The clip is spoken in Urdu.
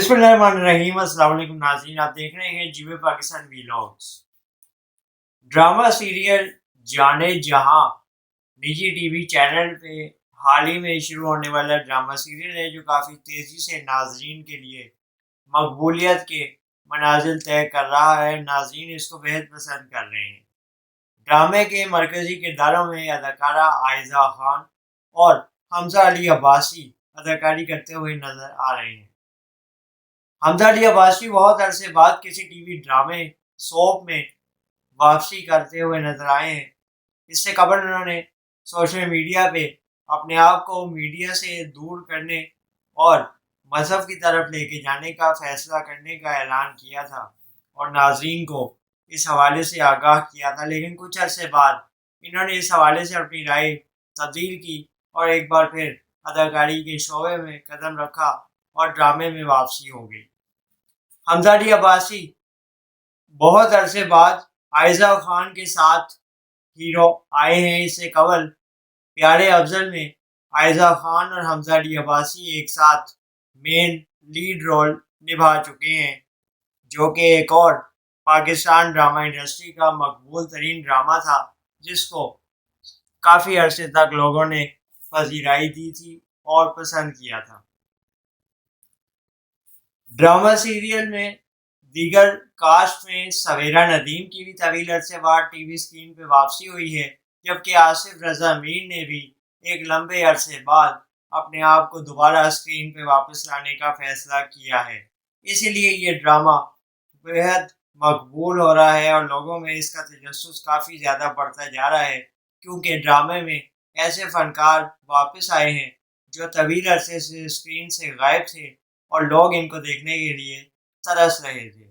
بسم اللہ الرحمن الرحیم۔ السلام علیکم ناظرین، آپ دیکھ رہے ہیں Jio Pakistan vlogs. Drama serial جانے جہاں نجی ٹی وی چینل پہ حال ہی میں شروع ہونے والا ڈرامہ سیریل ہے جو کافی تیزی سے ناظرین کے لیے مقبولیت کے منازل طے کر رہا ہے۔ ناظرین اس کو بہت پسند کر رہے ہیں۔ ڈرامے کے مرکزی کرداروں میں اداکارہ عائزہ خان اور حمزہ علی عباسی اداکاری کرتے ہوئے نظر آ رہے ہیں۔ حمزہ علی عباسی بہت عرصے بعد کسی ٹی وی ڈرامے سوپ میں واپسی کرتے ہوئے نظر آئے ہیں۔ اس سے قبل انہوں نے سوشل میڈیا پہ اپنے آپ کو میڈیا سے دور کرنے اور مذہب کی طرف لے کے جانے کا فیصلہ کرنے کا اعلان کیا تھا اور ناظرین کو اس حوالے سے آگاہ کیا تھا، لیکن کچھ عرصے بعد انہوں نے اس حوالے سے اپنی رائے تبدیل کی اور ایک بار پھر اداکاری کے شعبے میں قدم رکھا اور ڈرامے میں واپسی ہو گئی۔ حمزہ علی عباسی بہت عرصے بعد عائزہ خان کے ساتھ ہیرو آئے ہیں۔ اس سے قبل پیارے افضل میں عائزہ خان اور حمزہ علی عباسی ایک ساتھ مین لیڈ رول نبھا چکے ہیں، جو کہ ایک اور پاکستان ڈرامہ انڈسٹری کا مقبول ترین ڈرامہ تھا جس کو کافی عرصے تک لوگوں نے پذیرائی دی تھی اور پسند کیا تھا۔ ڈرامہ سیریل میں دیگر کاسٹ میں سویرا ندیم کی بھی طویل عرصے بعد ٹی وی اسکرین پہ واپسی ہوئی ہے، جبکہ آصف رضا میر نے بھی ایک لمبے عرصے بعد اپنے آپ کو دوبارہ اسکرین پہ واپس لانے کا فیصلہ کیا ہے۔ اسی لیے یہ ڈرامہ بہت مقبول ہو رہا ہے اور لوگوں میں اس کا تجسس کافی زیادہ بڑھتا جا رہا ہے، کیونکہ ڈرامے میں ایسے فنکار واپس آئے ہیں جو طویل عرصے سے اسکرین سے غائب تھے اور لوگ ان کو دیکھنے کے لیے ترس رہے تھے۔